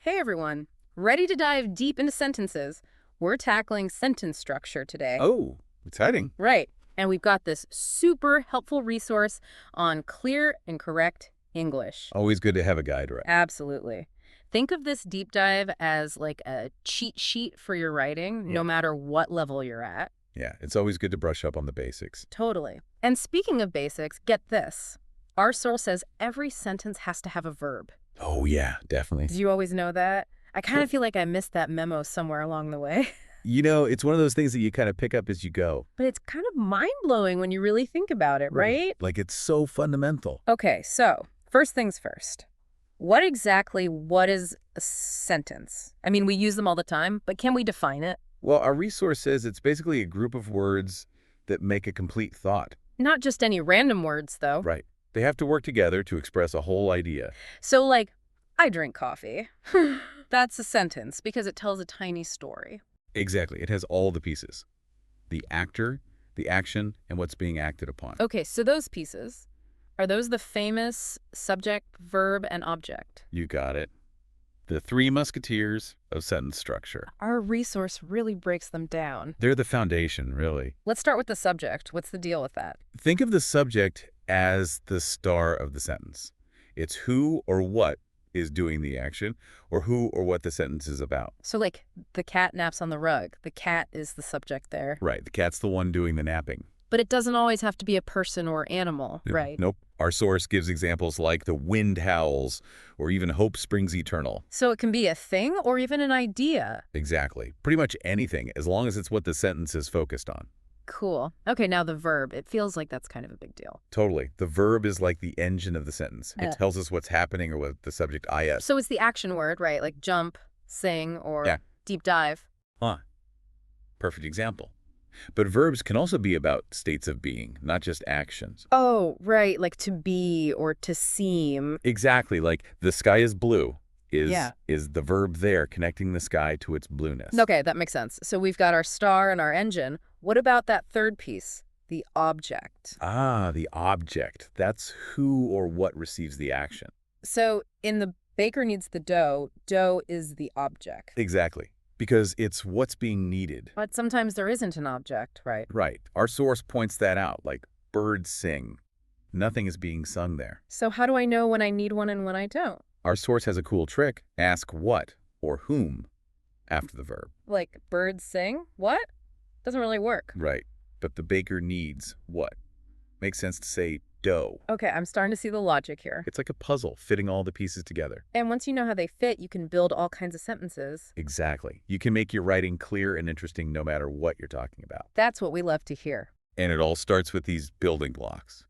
Hey everyone, ready to dive deep into sentences? We're tackling sentence structure today. Oh, exciting. Right, and we've got this super helpful resource on clear and correct English. Always good to have a guide, right? Absolutely. Think of this deep dive as like a cheat sheet for your writing, no Yeah. matter what level you're at. Yeah, it's always good to brush up on the basics. Totally. And speaking of basics, get this. Our source says every sentence has to have a verb. Oh, yeah, definitely. Did you always know that? I kind Sure. of feel like I missed that memo somewhere along the way. It's one of those things that you kind of pick up as you go. But it's kind of mind-blowing when you really think about it, right? Like it's so fundamental. Okay, so first things first. What is a sentence? I mean, we use them all the time, but can we define it? Well, our resource says it's basically a group of words that make a complete thought. Not just any random words, though. Right. They have to work together to express a whole idea. So, like, I drink coffee. That's a sentence because it tells a tiny story. Exactly. It has all the pieces. The actor, the action, and what's being acted upon. Okay, so those pieces, are those the famous subject, verb, and object? You got it. The three musketeers of sentence structure. Our resource really breaks them down. They're the foundation, really. Let's start with the subject. What's the deal with that? Think of the subject as the star of the sentence. It's who or what is doing the action, or who or what the sentence is about. So, like, the cat naps on the rug. The cat is the subject there. Right, the cat's the one doing the napping. But it doesn't always have to be a person or animal, right? Nope. Our source gives examples like the wind howls, or even hope springs eternal. So it can be a thing or even an idea. Exactly. Pretty much anything, as long as it's what the sentence is focused on. Cool. Okay, now the verb. It feels like that's kind of a big deal. Totally. The verb is like the engine of the sentence. It Uh. tells us what's happening or what the subject is. So it's the action word, right? Like jump, sing, or Yeah. deep dive. Huh. Perfect example. But verbs can also be about states of being, not just actions. Oh, right. Like to be or to seem. Exactly, like the sky is blue Yeah. is the verb there connecting the sky to its blueness. Okay, that makes sense. So we've got our star and our engine. What about that third piece? The object. Ah, the object. That's who or what receives the action. So in the baker needs the dough, dough is the object. Exactly, because it's what's being needed. But sometimes there isn't an object, right? Right. Our source points that out, like birds sing. Nothing is being sung there. So how do I know when I need one and when I don't? Our source has a cool trick. Ask what or whom after the verb. Like birds sing? What? Doesn't really work. Right. But the baker needs what? Makes sense to say dough. Okay, I'm starting to see the logic here. It's like a puzzle, fitting all the pieces together. And once you know how they fit, you can build all kinds of sentences. Exactly. You can make your writing clear and interesting no matter what you're talking about. That's what we love to hear. And it all starts with these building blocks.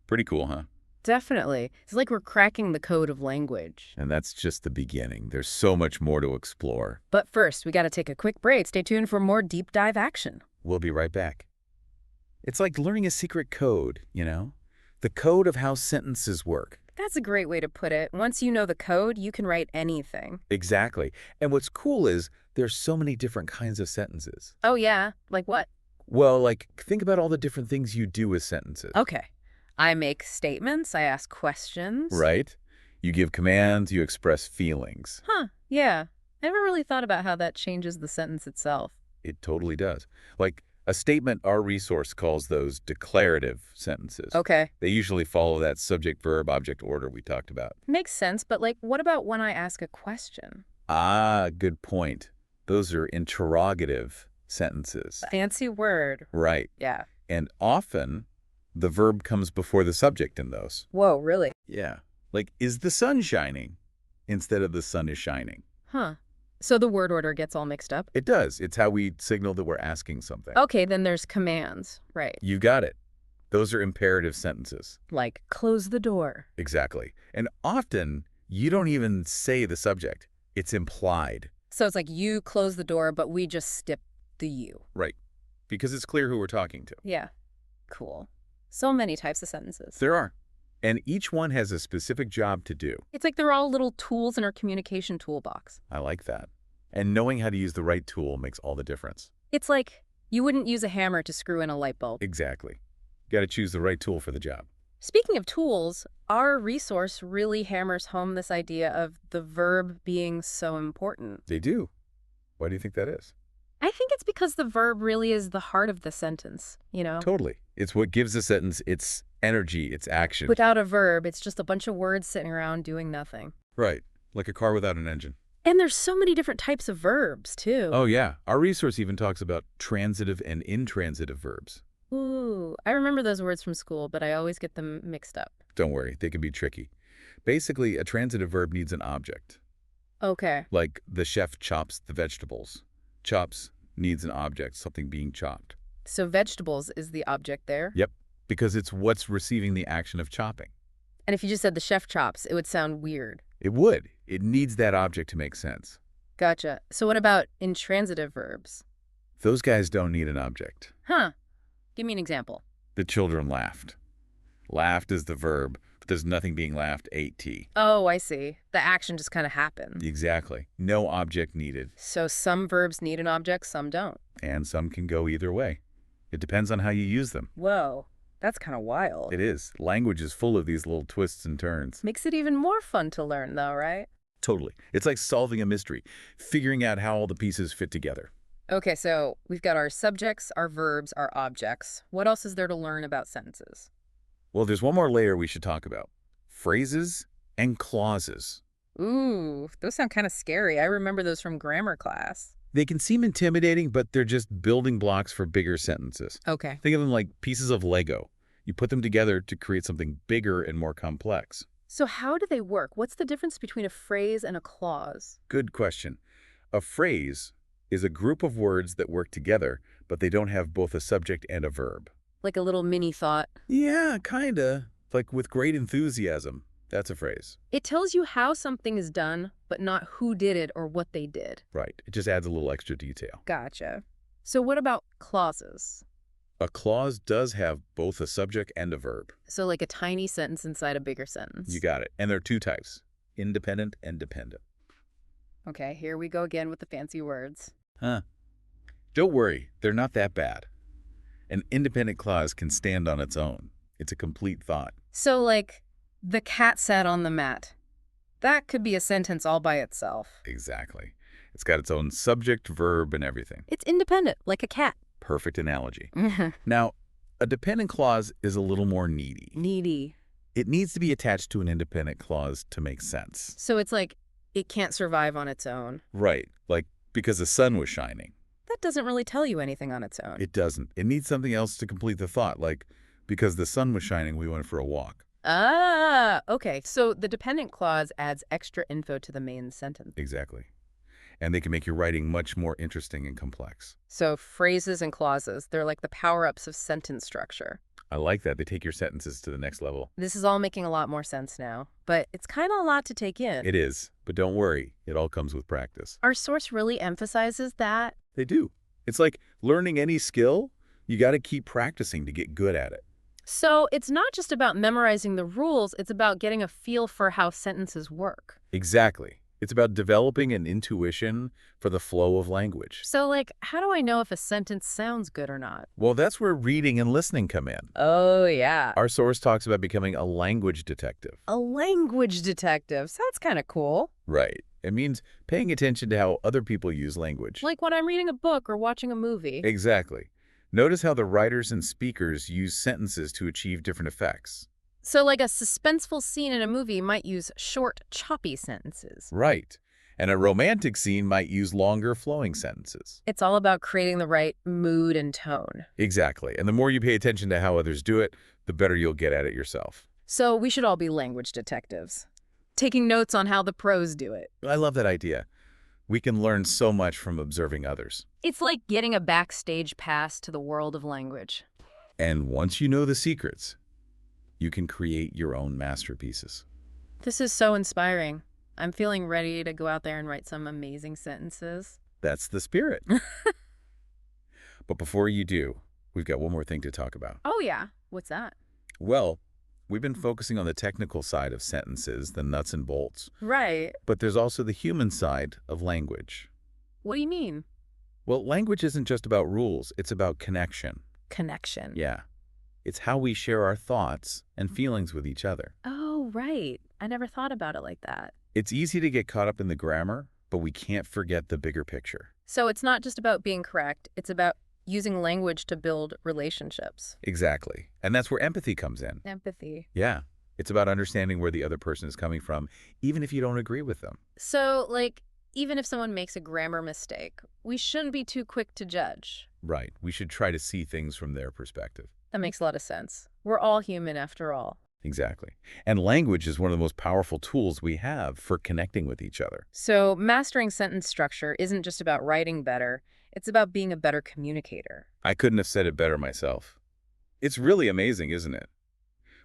Pretty cool, huh? Definitely. It's like we're cracking the code of language. And that's just the beginning. There's so much more to explore. But first, we got to take a quick break. Stay tuned for more deep dive action. We'll be right back. It's like learning a secret code, The code of how sentences work. That's a great way to put it. Once you know the code, you can write anything. Exactly. And what's cool is there's so many different kinds of sentences. Oh, yeah? Like what? Well, like, think about all the different things you do with sentences. Okay. I make statements. I ask questions. Right? You give commands, you express feelings. Huh. Yeah. I never really thought about how that changes the sentence itself. It totally does. Like, a statement our resource calls those declarative sentences. Okay. They usually follow that subject-verb-object order we talked about. Makes sense, but like, what about when I ask a question? Ah, good point. Those are interrogative sentences. Fancy word. Right. Yeah. And often, the verb comes before the subject in those. Whoa, really? Yeah. Like, is the sun shining? Instead of the sun is shining. Huh. So the word order gets all mixed up? It does. It's how we signal that we're asking something. Okay, then there's commands. Right. You got it. Those are imperative sentences. Like, close the door. Exactly. And often, you don't even say the subject. It's implied. So it's like you close the door, but we just skip the you. Right. Because it's clear who we're talking to. Yeah. Cool. So many types of sentences. There are. And each one has a specific job to do. It's like they're all little tools in our communication toolbox. I like that. And knowing how to use the right tool makes all the difference. It's like you wouldn't use a hammer to screw in a light bulb. Exactly. Got to choose the right tool for the job. Speaking of tools, our resource really hammers home this idea of the verb being so important. They do. Why do you think that is? I think it's because the verb really is the heart of the sentence, you know? Totally. It's what gives a sentence its energy, its action. Without a verb, it's just a bunch of words sitting around doing nothing. Right. Like a car without an engine. And there's so many different types of verbs, too. Oh, yeah. Our resource even talks about transitive and intransitive verbs. Ooh, I remember those words from school, but I always get them mixed up. Don't worry, they can be tricky. Basically, a transitive verb needs an object. Okay. Like the chef chops the vegetables. Chops needs an object, something being chopped. So vegetables is the object there? Yep, because it's what's receiving the action of chopping. And if you just said the chef chops, it would sound weird. It would. It needs that object to make sense. Gotcha. So what about intransitive verbs? Those guys don't need an object. Huh. Give me an example. The children laughed. Laughed is the verb, but there's nothing being laughed, AT. Oh, I see. The action just kind of happened. Exactly. No object needed. So some verbs need an object, some don't. And some can go either way. It depends on how you use them. Whoa, that's kind of wild. It is. Language is full of these little twists and turns. Makes it even more fun to learn, though, right? Totally. It's like solving a mystery, figuring out how all the pieces fit together. Okay, so we've got our subjects, our verbs, our objects. What else is there to learn about sentences? Well, there's one more layer we should talk about. Phrases and clauses. Ooh, those sound kind of scary. I remember those from grammar class. They can seem intimidating, but they're just building blocks for bigger sentences. Okay. Think of them like pieces of Lego. You put them together to create something bigger and more complex. So how do they work? What's the difference between a phrase and a clause? Good question. A phrase is a group of words that work together, but they don't have both a subject and a verb. Like a little mini thought. Yeah, kinda. Like with great enthusiasm. That's a phrase. It tells you how something is done, but not who did it or what they did. Right. It just adds a little extra detail. Gotcha. So what about clauses? A clause does have both a subject and a verb. So like a tiny sentence inside a bigger sentence. You got it. And there are two types, independent and dependent. Okay, here we go again with the fancy words. Huh. Don't worry, they're not that bad. An independent clause can stand on its own. It's a complete thought. So like, the cat sat on the mat. That could be a sentence all by itself. Exactly. It's got its own subject, verb, and everything. It's independent, like a cat. Perfect analogy. Now, a dependent clause is a little more needy. Needy. It needs to be attached to an independent clause to make sense. So it's like, it can't survive on its own. Right. Like, because the sun was shining. That doesn't really tell you anything on its own. It doesn't. It needs something else to complete the thought, like, because the sun was shining, we went for a walk. Ah, okay. So the dependent clause adds extra info to the main sentence. Exactly. And they can make your writing much more interesting and complex. So phrases and clauses, they're like the power-ups of sentence structure. I like that. They take your sentences to the next level. This is all making a lot more sense now, but it's kind of a lot to take in. It is. But don't worry. It all comes with practice. Our source really emphasizes that. They do. It's like learning any skill. You got to keep practicing to get good at it. So it's not just about memorizing the rules, it's about getting a feel for how sentences work. Exactly. It's about developing an intuition for the flow of language. So, like, how do I know if a sentence sounds good or not? Well, that's where reading and listening come in. Oh, yeah. Our source talks about becoming a language detective. A language detective. Sounds kind of cool. Right. It means paying attention to how other people use language. Like when I'm reading a book or watching a movie. Exactly. Notice how the writers and speakers use sentences to achieve different effects. So like a suspenseful scene in a movie might use short, choppy sentences. Right. And a romantic scene might use longer flowing sentences. It's all about creating the right mood and tone. Exactly. And the more you pay attention to how others do it, the better you'll get at it yourself. So we should all be language detectives, taking notes on how the pros do it. I love that idea. We can learn so much from observing others. It's like getting a backstage pass to the world of language. And once you know the secrets, you can create your own masterpieces. This is so inspiring. I'm feeling ready to go out there and write some amazing sentences. That's the spirit. But before you do, we've got one more thing to talk about. Oh, yeah. What's that? Well, we've been focusing on the technical side of sentences, the nuts and bolts. Right. But there's also the human side of language. What do you mean? Well, language isn't just about rules. It's about connection. Connection. Yeah. It's how we share our thoughts and feelings with each other. Oh, right. I never thought about it like that. It's easy to get caught up in the grammar, but we can't forget the bigger picture. So it's not just about being correct, it's about using language to build relationships. Exactly. And that's where empathy comes in. Empathy. Yeah. It's about understanding where the other person is coming from, even if you don't agree with them. So, like, even if someone makes a grammar mistake, we shouldn't be too quick to judge. Right. We should try to see things from their perspective. That makes a lot of sense. We're all human after all. Exactly. And language is one of the most powerful tools we have for connecting with each other. So, mastering sentence structure isn't just about writing better, it's about being a better communicator. I couldn't have said it better myself. It's really amazing, isn't it?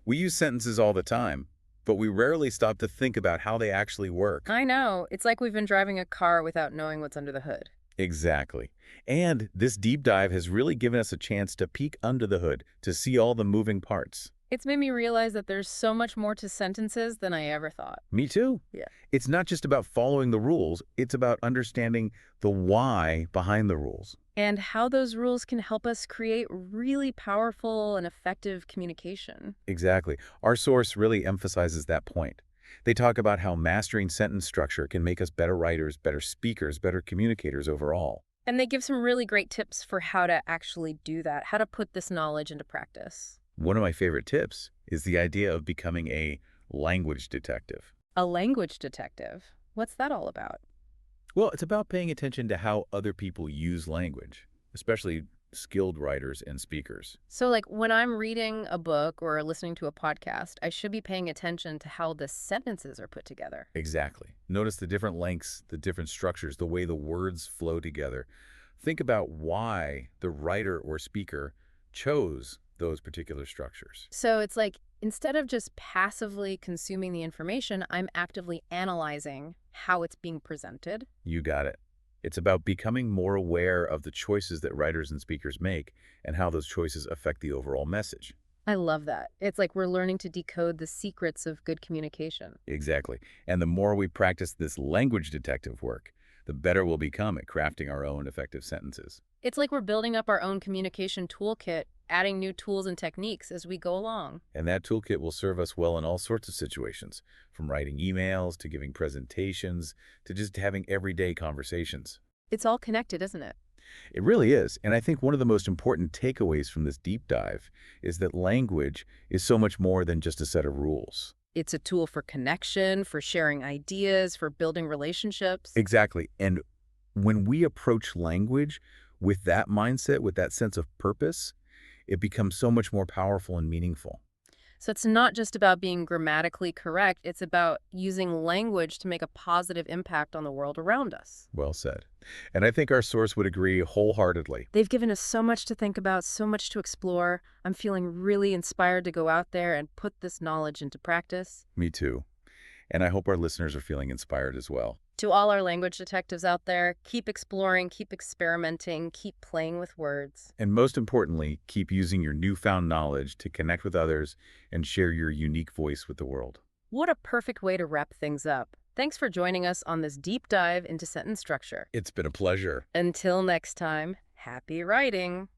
We use sentences all the time, but we rarely stop to think about how they actually work. I know. It's like we've been driving a car without knowing what's under the hood. Exactly. And this deep dive has really given us a chance to peek under the hood to see all the moving parts. It's made me realize that there's so much more to sentences than I ever thought. Me too. Yeah. It's not just about following the rules, it's about understanding the why behind the rules. And how those rules can help us create really powerful and effective communication. Exactly. Our source really emphasizes that point. They talk about how mastering sentence structure can make us better writers, better speakers, better communicators overall. And they give some really great tips for how to actually do that, how to put this knowledge into practice. One of my favorite tips is the idea of becoming a language detective. A language detective. What's that all about? Well, it's about paying attention to how other people use language, especially skilled writers and speakers. So, like, when I'm reading a book or listening to a podcast, I should be paying attention to how the sentences are put together. Exactly. Notice the different lengths, the different structures, the way the words flow together. Think about why the writer or speaker chose those particular structures. So it's like instead of just passively consuming the information, I'm actively analyzing how it's being presented. You got it. It's about becoming more aware of the choices that writers and speakers make and how those choices affect the overall message. I love that. It's like we're learning to decode the secrets of good communication. Exactly. And the more we practice this language detective work, the better we'll become at crafting our own effective sentences. It's like we're building up our own communication toolkit, adding new tools and techniques as we go along. And that toolkit will serve us well in all sorts of situations, from writing emails to giving presentations to just having everyday conversations. It's all connected, isn't it? It really is. And I think one of the most important takeaways from this deep dive is that language is so much more than just a set of rules. It's a tool for connection, for sharing ideas, for building relationships. Exactly. And when we approach language with that mindset, with that sense of purpose, it becomes so much more powerful and meaningful. So it's not just about being grammatically correct, it's about using language to make a positive impact on the world around us. Well said. And I think our source would agree wholeheartedly. They've given us so much to think about, so much to explore. I'm feeling really inspired to go out there and put this knowledge into practice. Me too. And I hope our listeners are feeling inspired as well. To all our language detectives out there, keep exploring, keep experimenting, keep playing with words. And most importantly, keep using your newfound knowledge to connect with others and share your unique voice with the world. What a perfect way to wrap things up. Thanks for joining us on this deep dive into sentence structure. It's been a pleasure. Until next time, happy writing.